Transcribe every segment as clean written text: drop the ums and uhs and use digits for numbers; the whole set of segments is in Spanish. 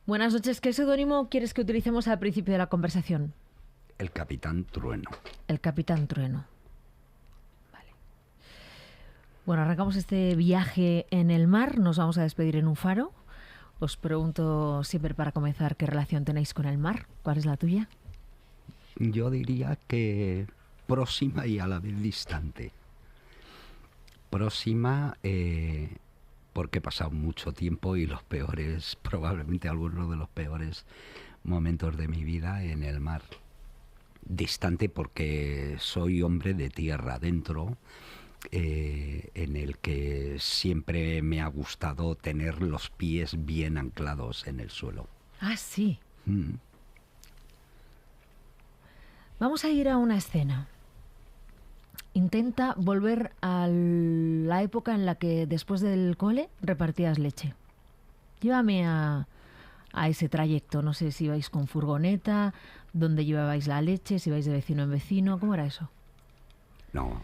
Buenas noches. ¿Qué seudónimo quieres que utilicemos al principio de la conversación? El Capitán Trueno. El Capitán Trueno. Vale. Bueno, arrancamos este viaje en el mar. Nos vamos a despedir en un faro. Os pregunto siempre para comenzar qué relación tenéis con el mar. ¿Cuál es la tuya? Yo diría que próxima y a la vez distante. Próxima porque he pasado mucho tiempo y los peores, probablemente algunos de los peores momentos de mi vida en el mar. Distante porque soy hombre de tierra adentro, en el que siempre me ha gustado tener los pies bien anclados en el suelo. Ah, sí. Vamos a ir a una escena. Intenta volver a la época en la que después del cole repartías leche. Llévame a ese trayecto. No sé si ibais con furgoneta, dónde llevabais la leche, si ibais de vecino en vecino. ¿Cómo era eso? No.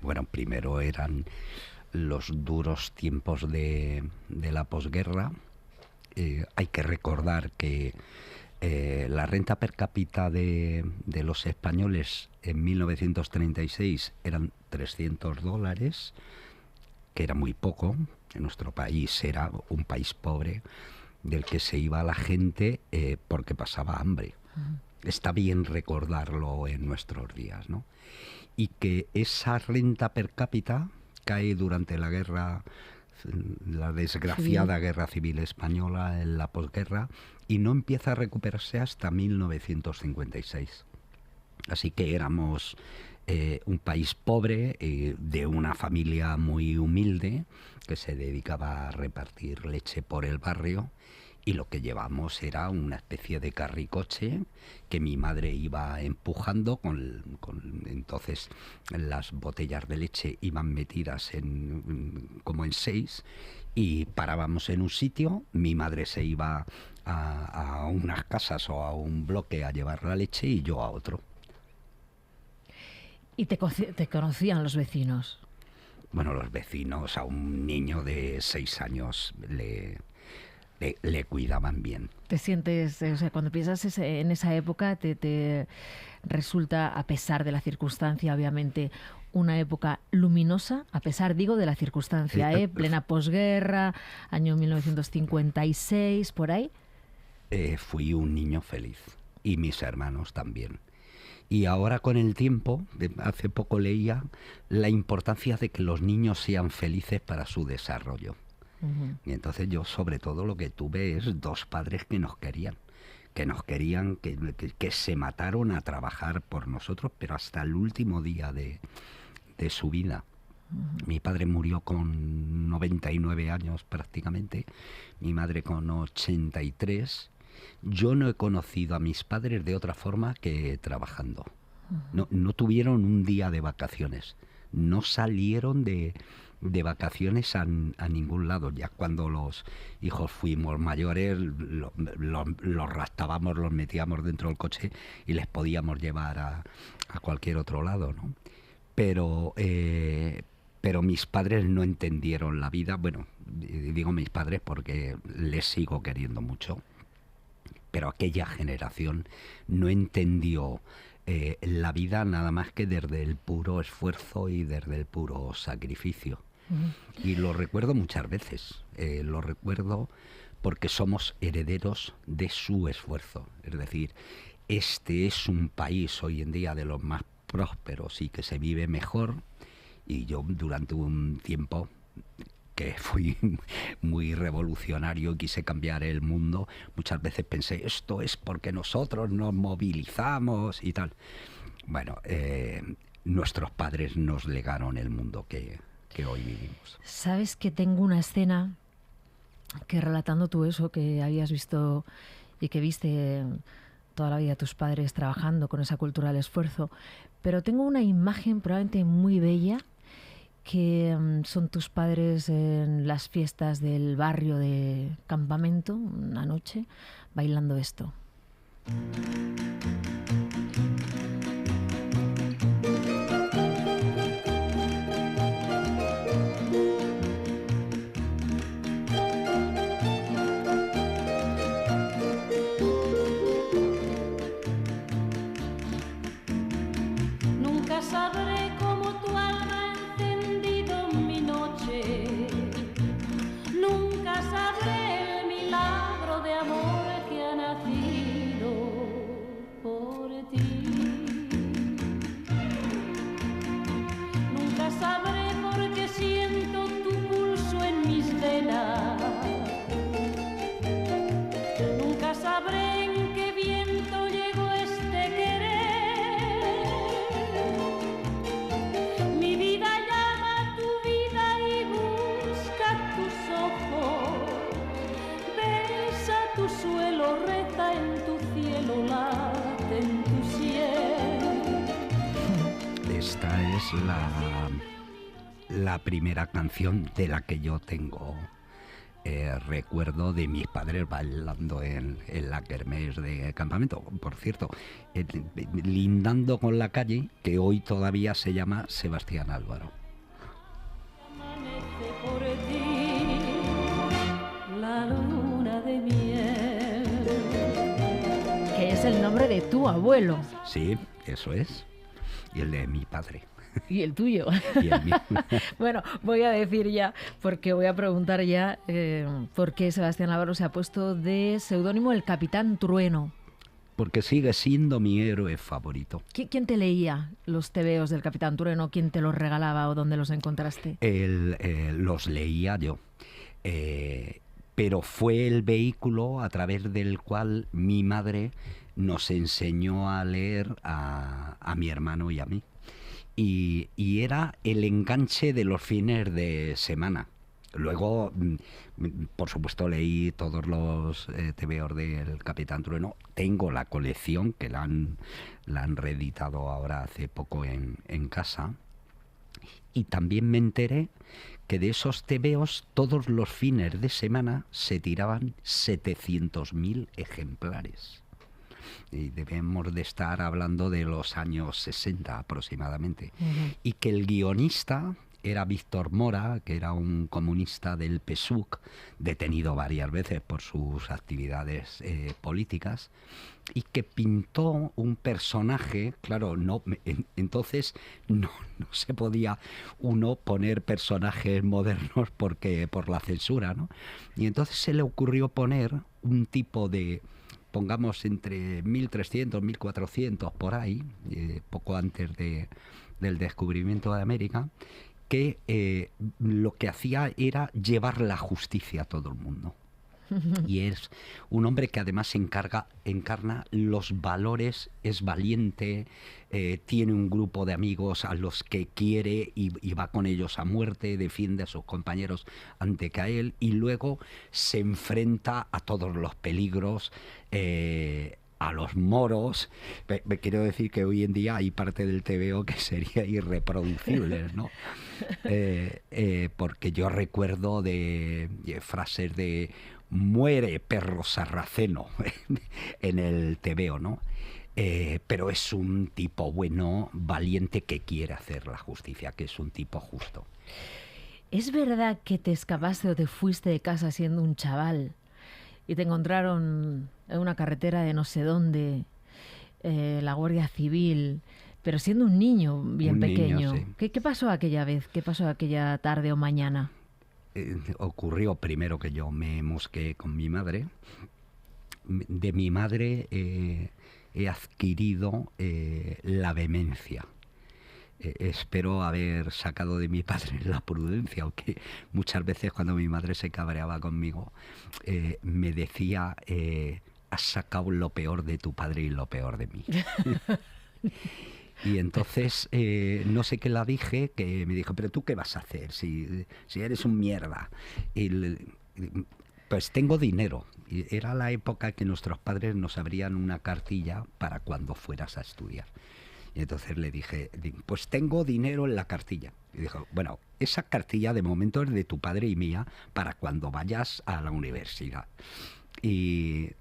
Bueno, primero eran los duros tiempos de la posguerra. Hay que recordar que la renta per cápita de los españoles en 1936 eran $300, que era muy poco. En nuestro país era un país pobre del que se iba la gente porque pasaba hambre. Está bien recordarlo en nuestros días, ¿no? Y que esa renta per cápita cae durante la guerra, la desgraciada guerra civil española, en la posguerra, y no empieza a recuperarse hasta 1956. Así que éramos un país pobre, de una familia muy humilde que se dedicaba a repartir leche por el barrio, y lo que llevamos era una especie de carricoche que mi madre iba empujando entonces las botellas de leche iban metidas como en 6, y parábamos en un sitio, mi madre se iba a unas casas o a un bloque a llevar la leche y yo a otro. ¿Y te conocían los vecinos? Bueno, los vecinos, a un niño de 6 años le cuidaban bien. ¿Te sientes, o sea, cuando piensas en esa época, te resulta, a pesar de la circunstancia, obviamente, una época luminosa, a pesar, digo, de la circunstancia, plena posguerra, año 1956, por ahí? Fui un niño feliz, y mis hermanos también. Y ahora, con el tiempo, hace poco leía la importancia de que los niños sean felices para su desarrollo. Y entonces yo, sobre todo, lo que tuve es 2 padres que nos querían, que se mataron a trabajar por nosotros, pero hasta el último día de su vida. Mi padre murió con 99 años prácticamente, mi madre con 83. Yo no he conocido a mis padres de otra forma que trabajando. No tuvieron un día de vacaciones, no salieron de vacaciones a ningún lado. Ya cuando los hijos fuimos mayores, los raptábamos, los metíamos dentro del coche y les podíamos llevar a cualquier otro lado, ¿no? Pero mis padres no entendieron la vida. Bueno, digo mis padres porque les sigo queriendo mucho, pero aquella generación no entendió la vida nada más que desde el puro esfuerzo y desde el puro sacrificio. Y lo recuerdo muchas veces, lo recuerdo porque somos herederos de su esfuerzo. Es decir, este es un país hoy en día de los más prósperos y que se vive mejor, y yo durante un tiempo que fui muy revolucionario y quise cambiar el mundo, muchas veces pensé, esto es porque nosotros nos movilizamos y tal. Bueno, nuestros padres nos legaron el mundo que hoy vivimos. Sabes que tengo una escena que, relatando tú eso, que habías visto y que viste toda la vida a tus padres trabajando con esa cultura del esfuerzo, pero tengo una imagen probablemente muy bella, que son tus padres en las fiestas del barrio de campamento, una noche, bailando esto. de amor que ha nacido por ti. Nunca sabré por qué siento tu pulso en mis venas. Nunca sabré en qué viento llegó este querer. Mi vida llama a tu vida y busca tus ojos. Besa tu suelo, reza en tu cielo, late en tu cielo. Esta es la primera canción de la que yo tengo recuerdo de mis padres bailando en la kermés de campamento. Por cierto, lindando con la calle que hoy todavía se llama Sebastián Álvaro. Amanece por ti la luna de miel. Que es el nombre de tu abuelo. Sí, eso es. Y el de mi padre. Y el tuyo. Y el mío. Bueno, voy a decir ya, porque voy a preguntar ya por qué Sebastián Álvaro se ha puesto de seudónimo el Capitán Trueno. Porque sigue siendo mi héroe favorito. ¿Quién te leía los tebeos del Capitán Trueno? ¿Quién te los regalaba o dónde los encontraste? Los leía yo. Pero fue el vehículo a través del cual mi madre nos enseñó a leer a mi hermano y a mí. Y era el enganche de los fines de semana. Luego, por supuesto, leí todos los tebeos del Capitán Trueno. Tengo la colección, que la han reeditado ahora hace poco en casa. Y también me enteré que de esos tebeos, todos los fines de semana se tiraban 700.000 ejemplares. Y debemos de estar hablando de los años 60 aproximadamente. Uh-huh. Y que el guionista era Víctor Mora, que era un comunista del PSUC, detenido varias veces por sus actividades políticas, y que pintó un personaje, claro, entonces no se podía uno poner personajes modernos porque por la censura, ¿no? Y entonces se le ocurrió poner un tipo de, pongamos entre 1300, 1400 por ahí, poco antes del descubrimiento de América, que lo que hacía era llevar la justicia a todo el mundo. Y es un hombre que además encarna los valores, es valiente, tiene un grupo de amigos a los que quiere y va con ellos a muerte, defiende a sus compañeros ante que a él, y luego se enfrenta a todos los peligros, a los moros. Me quiero decir que hoy en día hay parte del TVO que sería irreproducible, ¿no? Porque yo recuerdo de frases de "muere, perro sarraceno" en el TVO, ¿no? Pero es un tipo bueno, valiente, que quiere hacer la justicia, que es un tipo justo. ¿Es verdad que te escapaste o te fuiste de casa siendo un chaval y te encontraron en una carretera de no sé dónde, la Guardia Civil, pero siendo un niño bien pequeño? Niño, sí. ¿Qué pasó aquella vez? ¿Qué pasó aquella tarde o mañana? Ocurrió primero que yo me mosqué con mi madre. De mi madre he adquirido la vehemencia. Espero haber sacado de mi padre la prudencia, aunque muchas veces cuando mi madre se cabreaba conmigo me decía: has sacado lo peor de tu padre y lo peor de mí. Y entonces, no sé qué la dije, que me dijo: ¿pero tú qué vas a hacer si eres un mierda? Pues tengo dinero. Y era la época que nuestros padres nos abrían una cartilla para cuando fueras a estudiar. Y entonces le dije: pues tengo dinero en la cartilla. Y dijo: bueno, esa cartilla de momento es de tu padre y mía para cuando vayas a la universidad. Y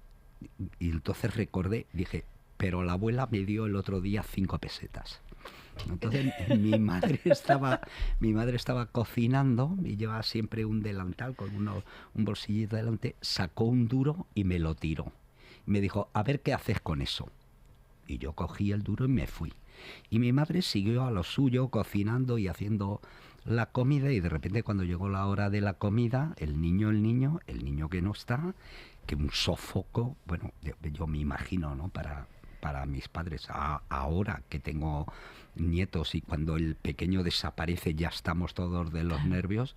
entonces recordé, dije: pero la abuela me dio el otro día 5 pesetas. Entonces mi madre estaba cocinando y llevaba siempre un delantal con un bolsillito delante, sacó un duro y me lo tiró. Me dijo: a ver qué haces con eso. Y yo cogí el duro y me fui. Y mi madre siguió a lo suyo, cocinando y haciendo la comida, y de repente cuando llegó la hora de la comida, el niño que no está, que un sofoco, bueno, yo me imagino, ¿no? Para mis padres. Ahora que tengo nietos y cuando el pequeño desaparece ya estamos todos de los nervios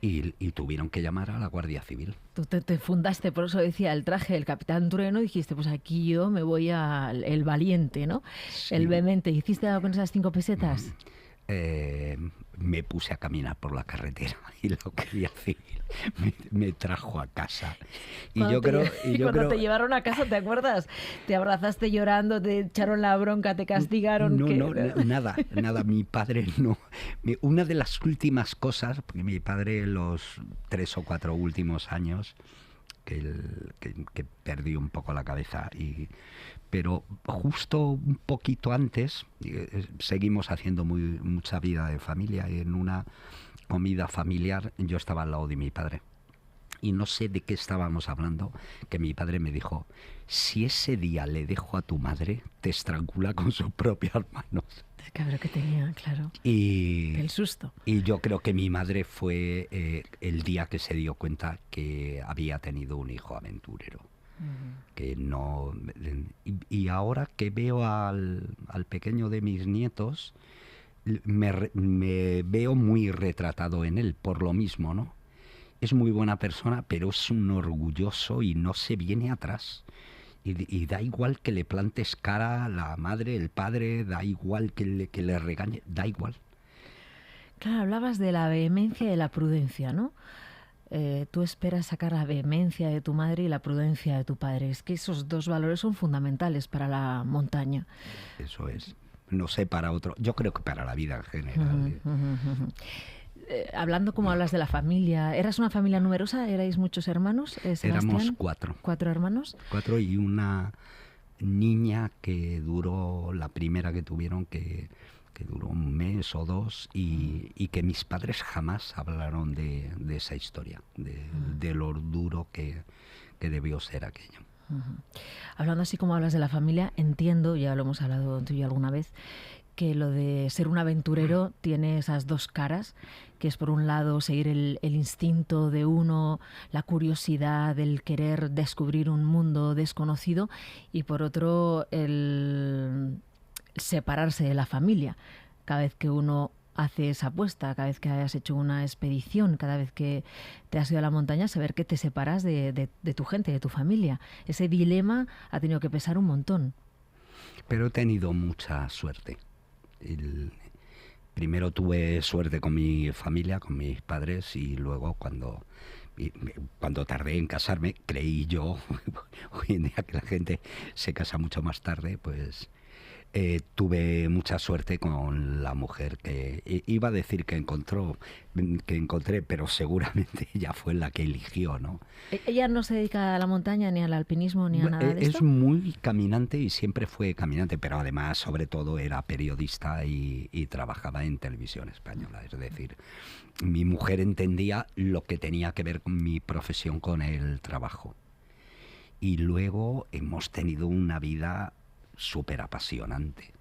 y tuvieron que llamar a la Guardia Civil. Tú te fundaste, por eso decía, el traje del Capitán Trueno, dijiste, pues aquí yo me voy al el valiente, ¿no? Sí. El vehemente. ¿Hiciste algo con esas 5 pesetas? Me puse a caminar por la carretera y la Guardia Civil me trajo a casa. Y cuando te llevaron a casa, ¿te acuerdas? Te abrazaste llorando, te echaron la bronca, te castigaron. No, nada. Mi padre no. Una de las últimas cosas, porque mi padre los 3 o 4 últimos años, que perdió un poco la cabeza, pero justo un poquito antes seguimos haciendo mucha vida de familia. En una comida familiar yo estaba al lado de mi padre y no sé de qué estábamos hablando, que mi padre me dijo: si ese día le dejo a tu madre, te estrangula con sus propias manos. Claro que tenía, claro. El susto. Y yo creo que mi madre fue el día que se dio cuenta que había tenido un hijo aventurero. Que no. Y ahora que veo al pequeño de mis nietos, me veo muy retratado en él, por lo mismo, ¿no? Es muy buena persona, pero es un orgulloso y no se viene atrás. Y da igual que le plantes cara a la madre, el padre, da igual que le regañe, da igual. Claro, hablabas de la vehemencia y de la prudencia, ¿no? Tú esperas sacar la vehemencia de tu madre y la prudencia de tu padre. Es que esos 2 valores son fundamentales para la montaña. Eso es. No sé para otro. Yo creo que para la vida en general. Hablando como hablas de la familia, ¿eras una familia numerosa? ¿Erais muchos hermanos, Sebastián? Éramos 4. 4 hermanos. 4 y una niña que duró, la primera que tuvieron, que duró 1 mes o 2 y que mis padres jamás hablaron de esa historia, de lo duro que debió ser aquello. Hablando así como hablas de la familia, entiendo, ya lo hemos hablado tú y yo alguna vez, que lo de ser un aventurero tiene esas 2 caras, que es por un lado seguir el instinto de uno, la curiosidad, el querer descubrir un mundo desconocido, y por otro el separarse de la familia. Cada vez que uno hace esa apuesta, cada vez que hayas hecho una expedición, cada vez que te has ido a la montaña, saber que te separas de tu gente, de tu familia. Ese dilema ha tenido que pesar un montón. Pero he tenido mucha suerte. Primero tuve suerte con mi familia, con mis padres, y luego cuando tardé en casarme, creí yo, hoy en día que la gente se casa mucho más tarde, pues tuve mucha suerte con la mujer que iba a decir que encontré, pero seguramente ella fue la que eligió, ¿no? ¿Ella no se dedica a la montaña, ni al alpinismo, ni a nada de esto? Es muy caminante y siempre fue caminante, pero además, sobre todo, era periodista y trabajaba en Televisión Española. Es decir, mi mujer entendía lo que tenía que ver con mi profesión, con el trabajo. Y luego hemos tenido una vida súper apasionante.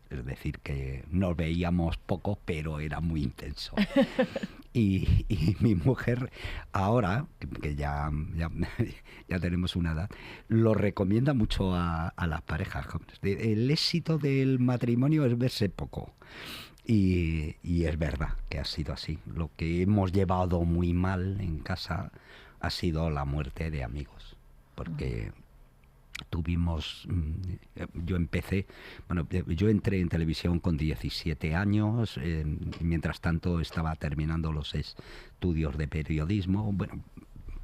Es decir, que nos veíamos poco, pero era muy intenso. Y mi mujer, ahora, que ya tenemos una edad, lo recomienda mucho a las parejas jóvenes. El éxito del matrimonio es verse poco. Y es verdad que ha sido así. Lo que hemos llevado muy mal en casa ha sido la muerte de amigos. Porque yo entré en televisión con 17 años, mientras tanto estaba terminando los estudios de periodismo, bueno,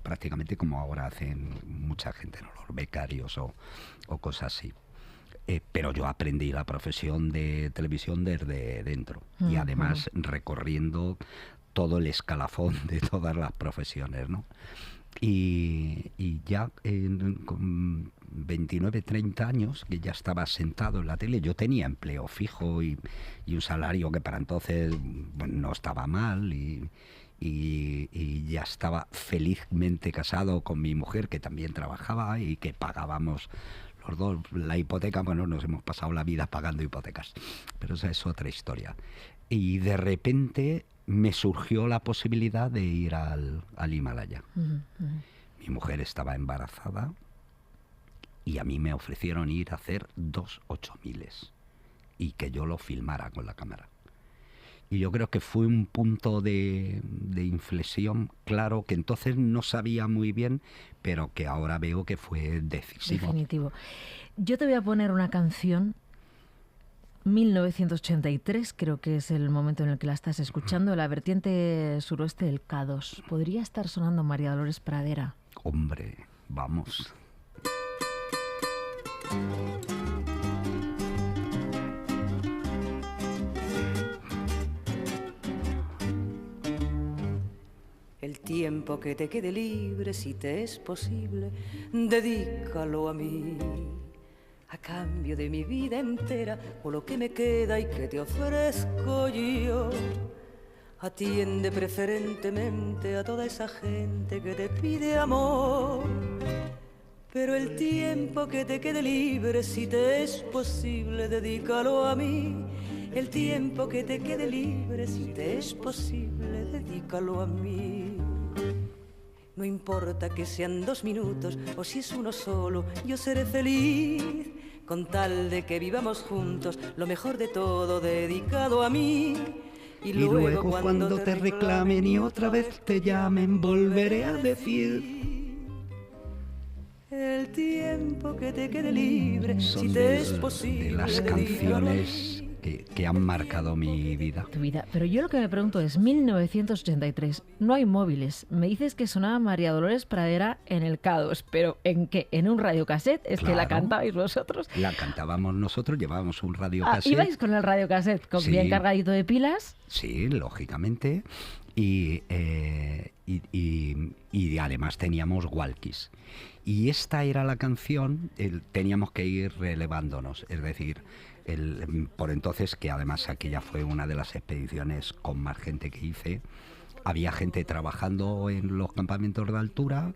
prácticamente como ahora hacen mucha gente, ¿no? Los becarios o cosas así. Pero yo aprendí la profesión de televisión desde dentro y además recorriendo todo el escalafón de todas las profesiones, ¿no? Y ya con 29, 30 años, que ya estaba sentado en la tele, yo tenía empleo fijo y un salario que para entonces, bueno, no estaba mal y ya estaba felizmente casado con mi mujer, que también trabajaba y que pagábamos los dos la hipoteca. Bueno, nos hemos pasado la vida pagando hipotecas, pero esa es otra historia. Y de repente me surgió la posibilidad de ir al Himalaya. Mi mujer estaba embarazada y a mí me ofrecieron ir a hacer 2 8000 y que yo lo filmara con la cámara. Y yo creo que fue un punto de inflexión claro, que entonces no sabía muy bien, pero que ahora veo que fue decisivo. Definitivo. Yo te voy a poner una canción, 1983, creo que es el momento en el que la estás escuchando, la vertiente suroeste del K2. ¿Podría estar sonando María Dolores Pradera? Hombre, vamos. El tiempo que te quede libre, si te es posible, dedícalo a mí. A cambio de mi vida entera, o lo que me queda y que te ofrezco yo. Atiende preferentemente a toda esa gente que te pide amor. Pero el tiempo que te quede libre, si te es posible, dedícalo a mí. El tiempo que te quede libre, si te es posible, dedícalo a mí. No importa que sean 2 minutos o si es uno solo, yo seré feliz. Con tal de que vivamos juntos, lo mejor de todo dedicado a mí. Y luego cuando te reclamen y otra vez te llamen, volveré a decir: el tiempo que te quede libre, son si te es posible, de las canciones que han marcado mi vida. Tu vida. Pero yo lo que me pregunto es, 1983, no hay móviles. Me dices que sonaba María Dolores Pradera en el K2, pero ¿en qué? ¿En un radiocassette? ¿Es que la Claro. cantabais vosotros? La cantábamos nosotros, llevábamos un radiocassette. ¿Ibais con el radiocassette Sí. bien cargadito de pilas? Sí, lógicamente. Y además teníamos walkies. Y esta era la canción, teníamos que ir relevándonos, es decir, por entonces, que además aquella fue una de las expediciones con más gente que hice, había gente trabajando en los campamentos de altura,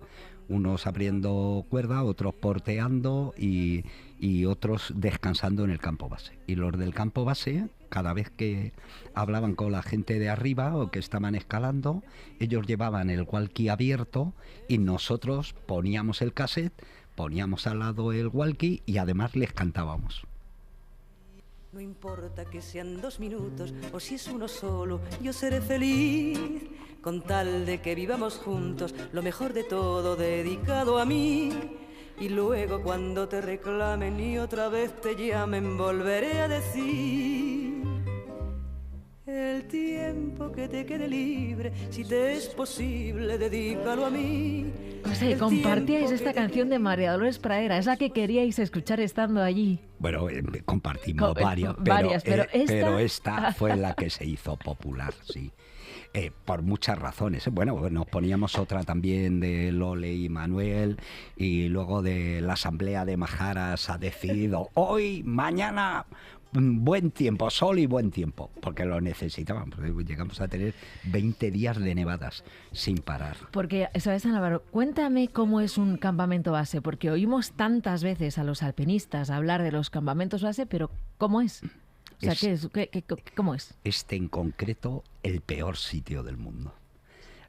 unos abriendo cuerda, otros porteando y otros descansando en el campo base. Y los del campo base, cada vez que hablaban con la gente de arriba o que estaban escalando, ellos llevaban el walkie abierto y nosotros poníamos el cassette, poníamos al lado el walkie y además les cantábamos. No importa que sean 2 minutos o si es uno solo, yo seré feliz. Con tal de que vivamos juntos, lo mejor de todo dedicado a mí. Y luego cuando te reclamen y otra vez te llamen, volveré a decir: el tiempo que te quede libre, si te es posible, dedícalo a mí. O sea, compartíais esta canción de María Dolores Pradera, esa que queríais escuchar estando allí. Bueno, compartimos varias, pero esta fue la que se hizo popular, sí. Por muchas razones. Bueno, nos poníamos otra también de Lole y Manuel, y luego de la Asamblea de Majaras ha decidido hoy, mañana, buen tiempo, sol y buen tiempo, porque lo necesitábamos. Llegamos a tener 20 días de nevadas sin parar. Porque, ¿sabes, Álvaro? Cuéntame cómo es un campamento base, porque oímos tantas veces a los alpinistas hablar de los campamentos base, pero ¿cómo es? O sea, ¿cómo es? Este en concreto, el peor sitio del mundo.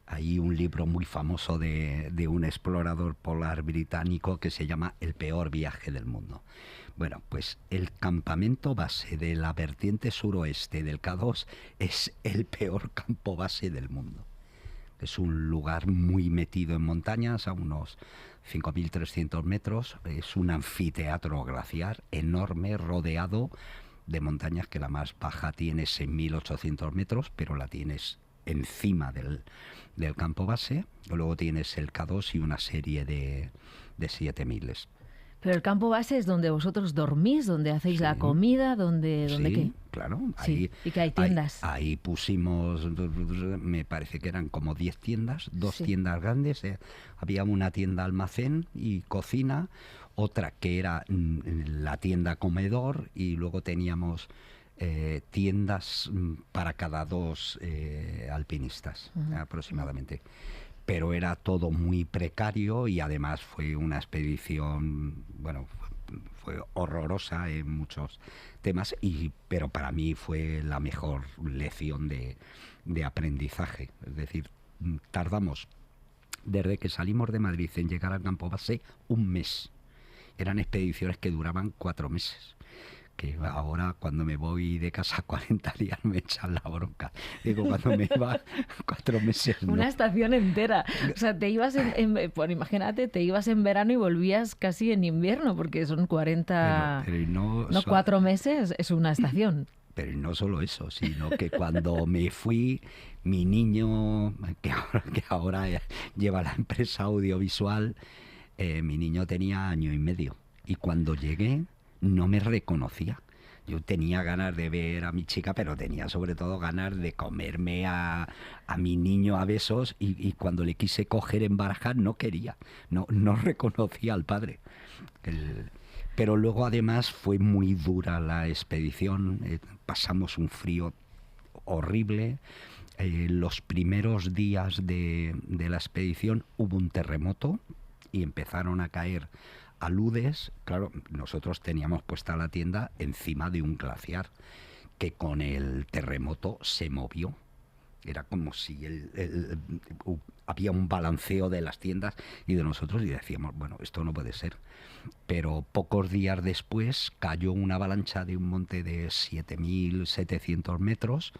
Hay un libro muy famoso de un explorador polar británico que se llama El peor viaje del mundo. Bueno, pues el campamento base de la vertiente suroeste del K2 es el peor campo base del mundo. Es un lugar muy metido en montañas, a unos 5.300 metros. Es un anfiteatro glaciar enorme, rodeado de montañas, que la más baja tiene 6.800 metros, pero la tienes encima del campo base. Luego tienes el K2 y una serie de 7.000. Pero el campo base es donde vosotros dormís, donde hacéis la comida, donde sí, qué. Claro. Sí, y que hay tiendas. Ahí pusimos, me parece que eran como 10 tiendas, 2 tiendas grandes. Había una tienda almacén y cocina, otra que era la tienda comedor, y luego teníamos tiendas para cada 2 alpinistas aproximadamente. Pero era todo muy precario y además fue una expedición, bueno, fue horrorosa en muchos temas, pero para mí fue la mejor lección de aprendizaje. Es decir, tardamos desde que salimos de Madrid en llegar al campo base, un mes. Eran expediciones que duraban 4 meses. Que ahora cuando me voy de casa 40 días me echan la bronca. Digo, cuando me iba 4 meses no. Una estación entera. O sea, te ibas pues imagínate, te ibas en verano y volvías casi en invierno, porque son 40... Pero no 4 meses, es una estación. Pero no solo eso, sino que cuando me fui, mi niño, que ahora lleva la empresa audiovisual, mi niño tenía 1 año y medio. Y cuando llegué, no me reconocía. Yo tenía ganas de ver a mi chica, pero tenía sobre todo ganas de comerme a mi niño a besos, y cuando le quise coger en Barajas no quería, no reconocía al padre. Pero luego además fue muy dura la expedición, pasamos un frío horrible. Los primeros días de la expedición hubo un terremoto y empezaron a caer aludes. Claro, nosotros teníamos puesta la tienda encima de un glaciar que con el terremoto se movió. Era como si había un balanceo de las tiendas y de nosotros, y decíamos, bueno, esto no puede ser. Pero pocos días después cayó una avalancha de un monte de 7.700 metros.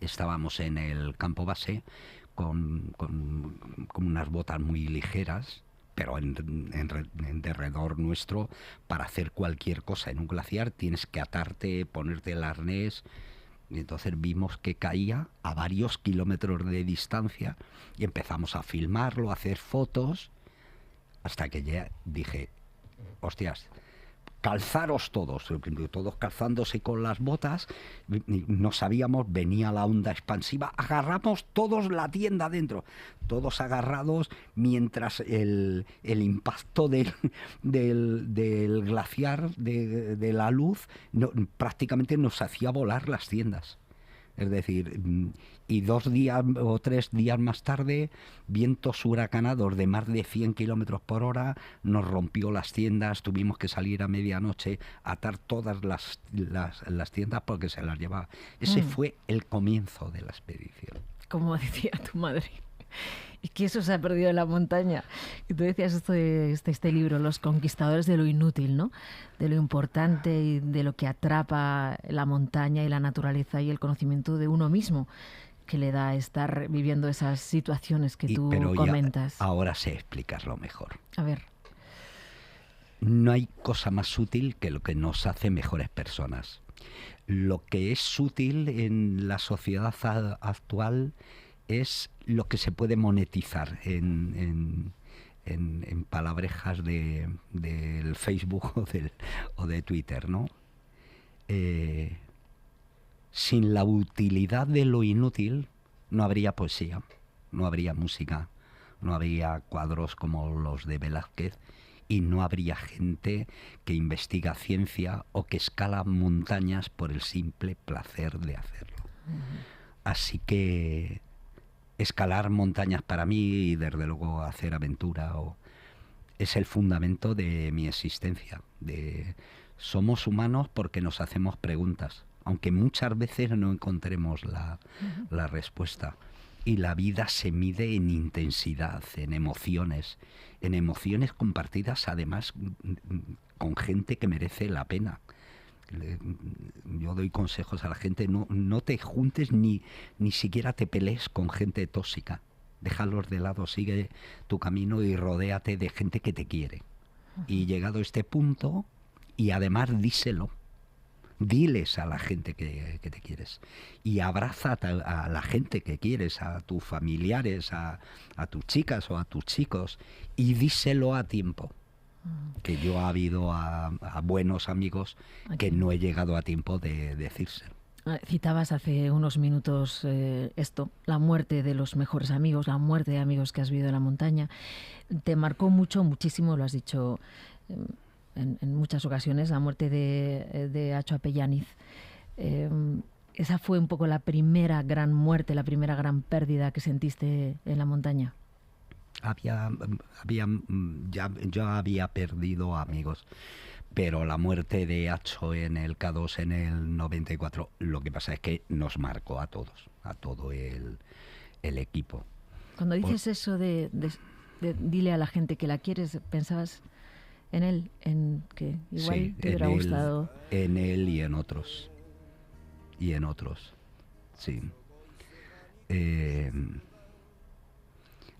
Estábamos en el campo base con unas botas muy ligeras, pero en derredor nuestro, para hacer cualquier cosa en un glaciar tienes que atarte, ponerte el arnés. Y entonces vimos que caía a varios kilómetros de distancia y empezamos a filmarlo, a hacer fotos, hasta que ya dije, hostias, calzaros todos calzándose con las botas. No sabíamos, venía la onda expansiva, agarramos todos la tienda adentro, todos agarrados, mientras el impacto del glaciar, de la luz, prácticamente nos hacía volar las tiendas. Es decir, y 2 días o 3 días más tarde, vientos huracanados de más de 100 kilómetros por hora, nos rompió las tiendas, tuvimos que salir a medianoche, atar todas las tiendas porque se las llevaba. Ese fue el comienzo de la expedición. Como decía tu madre. Y que eso se ha perdido en la montaña. Y tú decías esto de este libro, Los conquistadores de lo inútil, ¿no? De lo importante y de lo que atrapa la montaña y la naturaleza y el conocimiento de uno mismo que le da estar viviendo esas situaciones que tú comentas. Ahora sé explicarlo mejor. A ver. No hay cosa más útil que lo que nos hace mejores personas. Lo que es útil en la sociedad actual es lo que se puede monetizar en palabrejas del Facebook o de Twitter, ¿no? Sin la utilidad de lo inútil no habría poesía, no habría música, no habría cuadros como los de Velázquez, y no habría gente que investiga ciencia o que escala montañas por el simple placer de hacerlo. Así que escalar montañas para mí, y desde luego hacer aventura, es el fundamento de mi existencia. Somos humanos porque nos hacemos preguntas, aunque muchas veces no encontremos la respuesta. Y la vida se mide en intensidad, en emociones compartidas, además con gente que merece la pena. Yo doy consejos a la gente: no te juntes ni siquiera te pelees con gente tóxica. Déjalos de lado, sigue tu camino y rodéate de gente que te quiere. Y llegado a este punto, y además díselo, diles a la gente que te quieres, y abraza a la gente que quieres, a tus familiares, a tus chicas o a tus chicos, y díselo a tiempo. Que yo ha habido a buenos amigos que no he llegado a tiempo de decírselo. Citabas hace unos minutos la muerte de los mejores amigos, la muerte de amigos que has vivido en la montaña. Te marcó muchísimo, lo has dicho en muchas ocasiones, la muerte de Acho Apellaniz. Esa fue un poco la primera gran muerte, la primera gran pérdida que sentiste en la montaña. Yo había perdido amigos, pero la muerte de Acho en el K2 en el 94, lo que pasa es que nos marcó a todos, a todo el equipo. Cuando dices eso de dile a la gente que la quieres, ¿pensabas en él? En que igual sí, te hubiera gustado. En él y en otros. Y en otros, sí.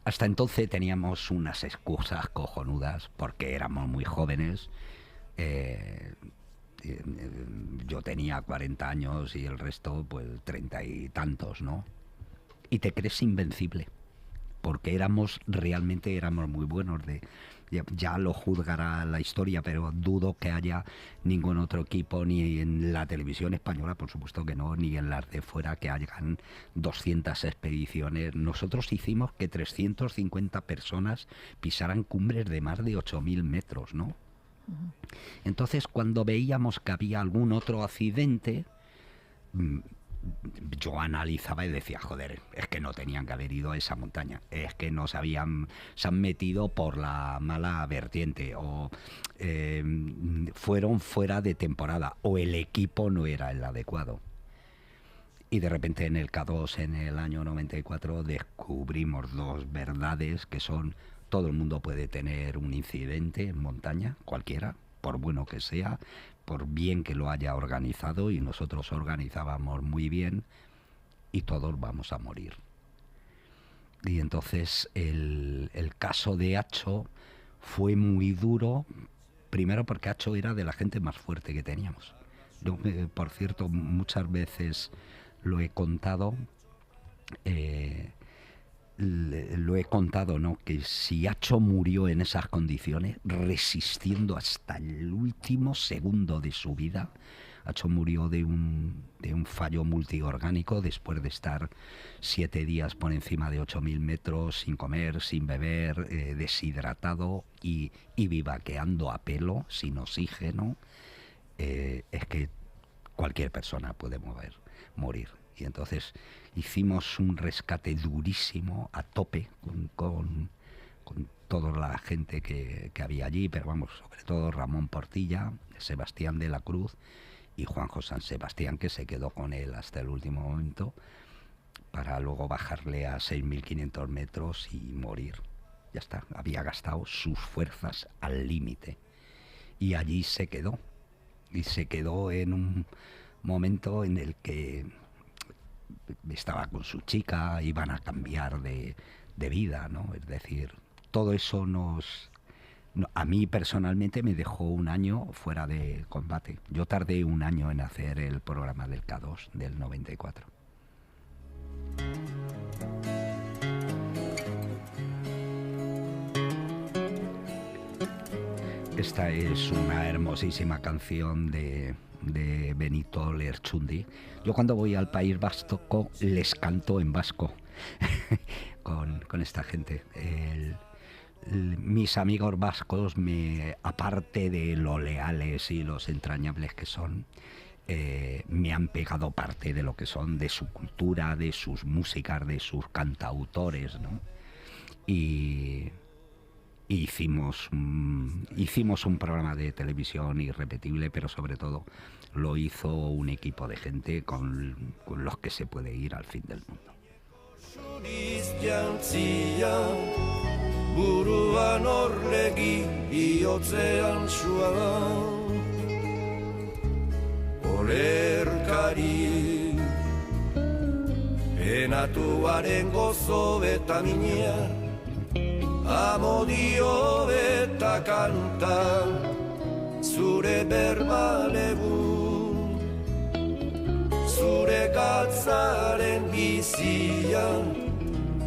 Hasta entonces teníamos unas excusas cojonudas porque éramos muy jóvenes. Yo tenía 40 años y el resto pues 30 y tantos, ¿no? Y te crees invencible porque realmente éramos muy buenos. Ya lo juzgará la historia, pero dudo que haya ningún otro equipo, ni en la televisión española, por supuesto que no, ni en las de fuera, que hayan 200 expediciones. Nosotros hicimos que 350 personas pisaran cumbres de más de 8.000 metros, ¿no? Entonces, cuando veíamos que había algún otro accidente, yo analizaba y decía, joder, es que no tenían que haber ido a esa montaña, es que se han metido por la mala vertiente, o fueron fuera de temporada, o el equipo no era el adecuado. Y de repente en el K2, en el año 94, descubrimos dos verdades que son: todo el mundo puede tener un incidente en montaña, cualquiera, por bueno que sea, por bien que lo haya organizado, y nosotros organizábamos muy bien, y todos vamos a morir. Y entonces el caso de Acho fue muy duro, primero porque Acho era de la gente más fuerte que teníamos. Yo, por cierto, muchas veces lo he contado, ¿no? Que si Acho murió en esas condiciones, resistiendo hasta el último segundo de su vida. Acho murió de un fallo multiorgánico después de estar 7 días por encima de 8.000 metros, sin comer, sin beber, deshidratado y vivaqueando a pelo, sin oxígeno. Es que cualquier persona puede morir. Y entonces hicimos un rescate durísimo, a tope, con toda la gente que había allí, pero vamos, sobre todo Ramón Portilla, Sebastián de la Cruz y Juanjo San Sebastián, que se quedó con él hasta el último momento, para luego bajarle a 6.500 metros y morir. Ya está, había gastado sus fuerzas al límite. Y allí se quedó. Y se quedó en un momento en el que estaba con su chica, iban a cambiar de vida, ¿no? Es decir, todo eso a mí personalmente me dejó un año fuera de combate. Yo tardé un año en hacer el programa del K2 del 94. Esta es una hermosísima canción de Benito Lerchundi. Yo cuando voy al País Vasco les canto en vasco con esta gente. Mis amigos vascos, aparte de lo leales y los entrañables que son, me han pegado parte de lo que son, de su cultura, de sus músicas, de sus cantautores, ¿no? Y hicimos un programa de televisión irrepetible, pero sobre todo lo hizo un equipo de gente con los que se puede ir al fin del mundo. Buruan orlegi bihotzean sua olerkari penatuaren gozo eta minea amodio eta kanta zure berbalebu zure gatzaren bizian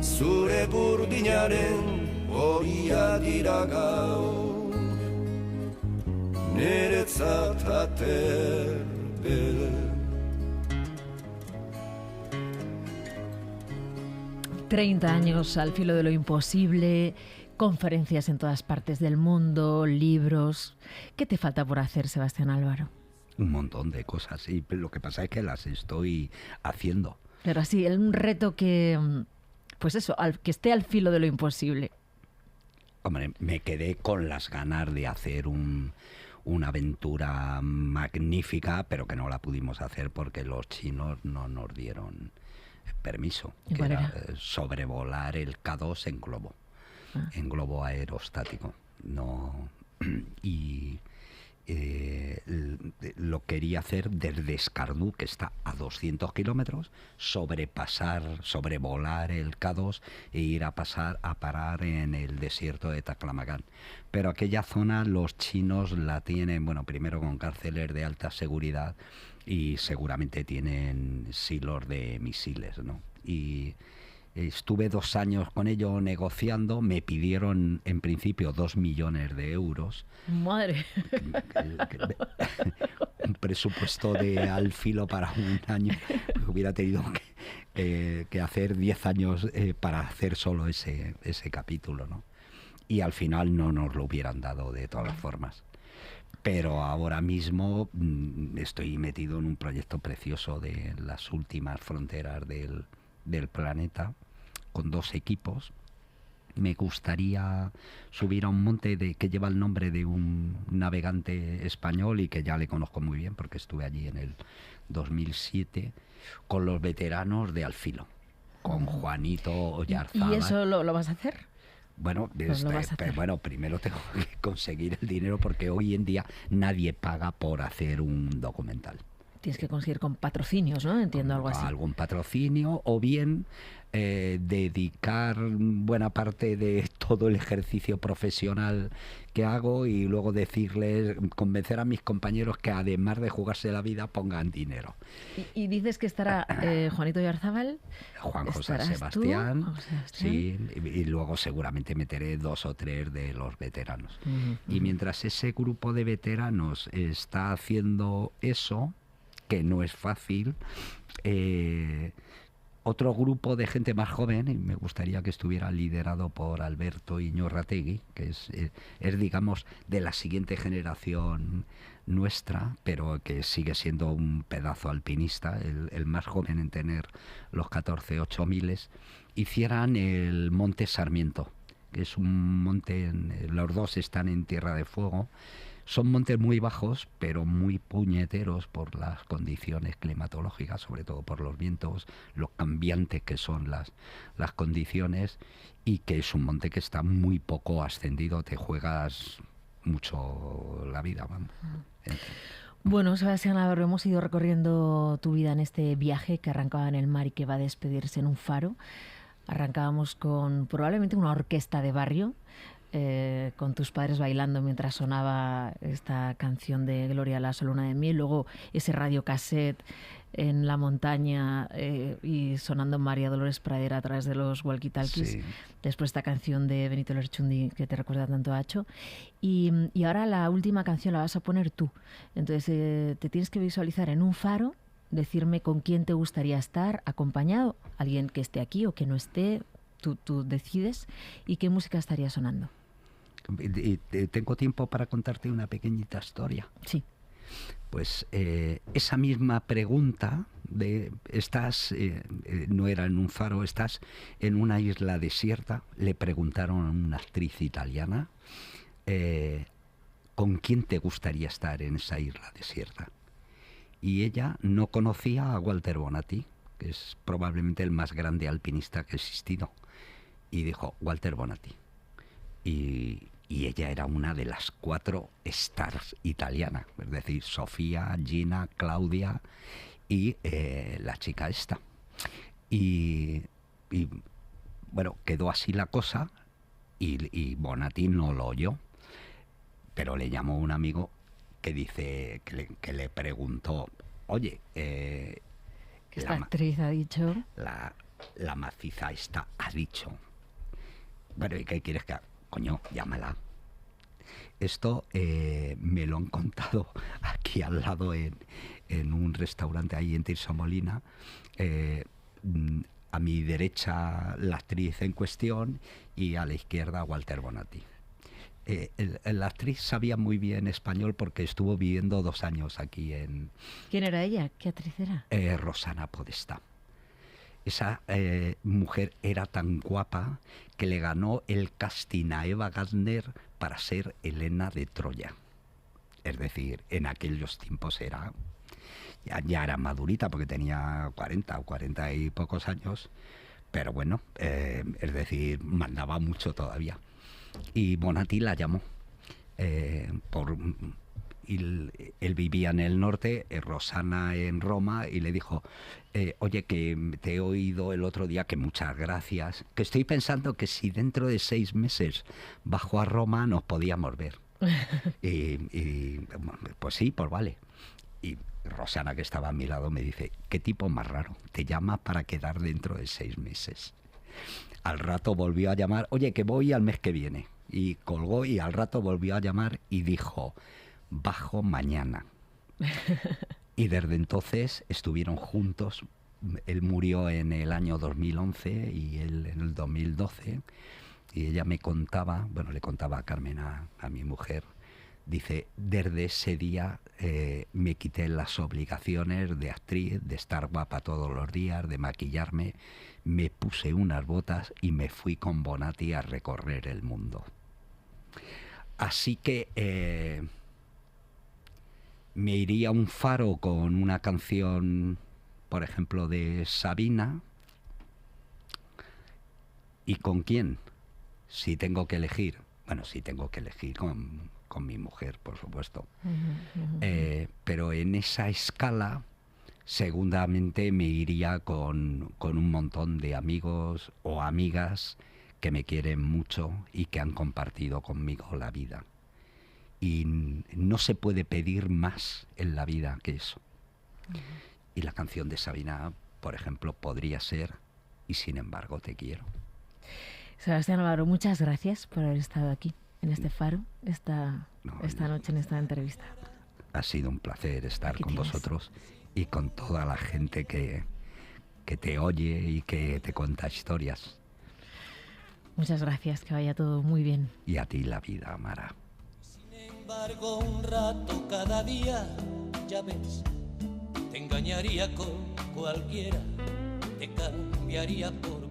zure burdinaren horia dira gau niretzat aterbe. 30 años al filo de lo imposible, conferencias en todas partes del mundo, libros. ¿Qué te falta por hacer, Sebastián Álvaro? Un montón de cosas, sí. Pero lo que pasa es que las estoy haciendo. Pero así, un reto que, pues eso, que esté al filo de lo imposible. Hombre, me quedé con las ganas de hacer una aventura magnífica, pero que no la pudimos hacer porque los chinos no nos dieron permiso, ¿Y que cuál era era? sobrevolar el K2 en globo, en globo aerostático. No, y lo quería hacer desde Escardú, que está a 200 kilómetros, sobrevolar el K2 e ir a parar en el desierto de Taklamakan. Pero aquella zona los chinos la tienen, bueno, primero con cárceles de alta seguridad y seguramente tienen silos de misiles, ¿no? Y estuve 2 años con ello negociando, me pidieron en principio 2 millones de euros. Madre. Un presupuesto de al filo para un año. Hubiera tenido que hacer 10 años para hacer solo ese capítulo, ¿no? Y al final no nos lo hubieran dado de todas formas. Pero ahora mismo estoy metido en un proyecto precioso de las últimas fronteras del planeta, con 2 equipos. Me gustaría subir a un monte que lleva el nombre de un navegante español y que ya le conozco muy bien porque estuve allí en el 2007 con los veteranos de Alfilo, con Juanito Oyarzábal. ¿Y eso lo vas a hacer? Bueno, Pues lo vas a hacer. bueno, primero tengo que conseguir el dinero porque hoy en día nadie paga por hacer un documental. Tienes que conseguir con patrocinios, ¿no? Entiendo algo así. Algún patrocinio o bien dedicar buena parte de todo el ejercicio profesional que hago y luego decirles, convencer a mis compañeros que además de jugarse la vida pongan dinero. Y dices que estará Juanito Oyarzábal. Juan José ¿Estarás Sebastián, tú? José Sebastián. sí, y luego seguramente meteré 2 o 3 de los veteranos. Y mientras ese grupo de veteranos está haciendo eso, que no es fácil, otro grupo de gente más joven, y me gustaría que estuviera liderado por Alberto Iñorrategui, que es digamos, de la siguiente generación nuestra, pero que sigue siendo un pedazo alpinista, el más joven en tener los 14 8000, hicieran el Monte Sarmiento, que es un monte, los 2 están en Tierra de Fuego. Son montes muy bajos, pero muy puñeteros por las condiciones climatológicas, sobre todo por los vientos, lo cambiantes que son las condiciones, y que es un monte que está muy poco ascendido, te juegas mucho la vida, vamos. Bueno, Sebastián Navarro, hemos ido recorriendo tu vida en este viaje que arrancaba en el mar y que va a despedirse en un faro. Arrancábamos con probablemente una orquesta de barrio, con tus padres bailando mientras sonaba esta canción de Gloria Lasso, Luna de Miel, luego ese radiocassette en la montaña y sonando María Dolores Pradera a través de los walkie-talkies, Sí. después esta canción de Benito Lerchundi que te recuerda tanto a Acho, y ahora la última canción la vas a poner tú, entonces te tienes que visualizar en un faro, decirme con quién te gustaría estar acompañado, alguien que esté aquí o que no esté, tú decides, y qué música estaría sonando. Tengo tiempo para contarte una pequeñita historia. Sí. Pues esa misma pregunta de estás, no era en un faro, estás en una isla desierta, le preguntaron a una actriz italiana, ¿con quién te gustaría estar en esa isla desierta? Y ella no conocía a Walter Bonatti, que es probablemente el más grande alpinista que ha existido, y dijo Walter Bonatti. Y ella era una de las 4 stars italianas, es decir, Sofía, Gina, Claudia y la chica esta. Y bueno, quedó así la cosa y Bonatti no lo oyó, pero le llamó un amigo que dice que le preguntó, oye, Esta actriz ha dicho... La maciza esta ha dicho, bueno, ¿y qué quieres que haga? Coño, llámala. Esto me lo han contado aquí al lado en un restaurante ahí en Tirso Molina. A mi derecha la actriz en cuestión y a la izquierda Walter Bonatti. La actriz sabía muy bien español porque estuvo viviendo 2 años aquí en... ¿Quién era ella? ¿Qué actriz era? Rosana Podestá. Esa mujer era tan guapa que le ganó el casting a Eva Gardner para ser Helena de Troya. Es decir, en aquellos tiempos era... ya era madurita porque tenía 40 o 40 y pocos años, pero bueno, es decir, mandaba mucho todavía. Y Bonatti la llamó. Él vivía en el norte, Rosana en Roma, y le dijo, oye, que te he oído el otro día, que muchas gracias, que estoy pensando que si dentro de 6 meses bajo a Roma nos podíamos ver. y pues sí, pues vale. Y Rosana, que estaba a mi lado, me dice, qué tipo más raro, te llama para quedar dentro de 6 meses. Al rato volvió a llamar, oye, que voy al mes que viene. Y colgó, y al rato volvió a llamar y dijo, bajo mañana. Y desde entonces estuvieron juntos. Él murió en el año 2011 y él en el 2012. Y ella me contaba, bueno, le contaba a Carmen, a mi mujer, dice, desde ese día me quité las obligaciones de actriz, de estar guapa todos los días, de maquillarme, me puse unas botas y me fui con Bonatti a recorrer el mundo. Así que me iría a un faro con una canción, por ejemplo, de Sabina. ¿Y con quién? Si tengo que elegir. Bueno, si tengo que elegir con mi mujer, por supuesto. Pero en esa escala, segundamente me iría con un montón de amigos o amigas que me quieren mucho y que han compartido conmigo la vida. Y no se puede pedir más en la vida que eso. Y la canción de Sabina, por ejemplo, podría ser Y sin embargo te quiero. Sebastián Álvaro, muchas gracias por haber estado aquí, en este faro, esta noche, en esta entrevista. Ha sido un placer estar Aquí con tienes. vosotros y con toda la gente que te oye y que te cuenta historias. Muchas gracias, que vaya todo muy bien. Y a ti la vida, Mara. Sin embargo, un rato cada día, ya ves, te engañaría con cualquiera, te cambiaría por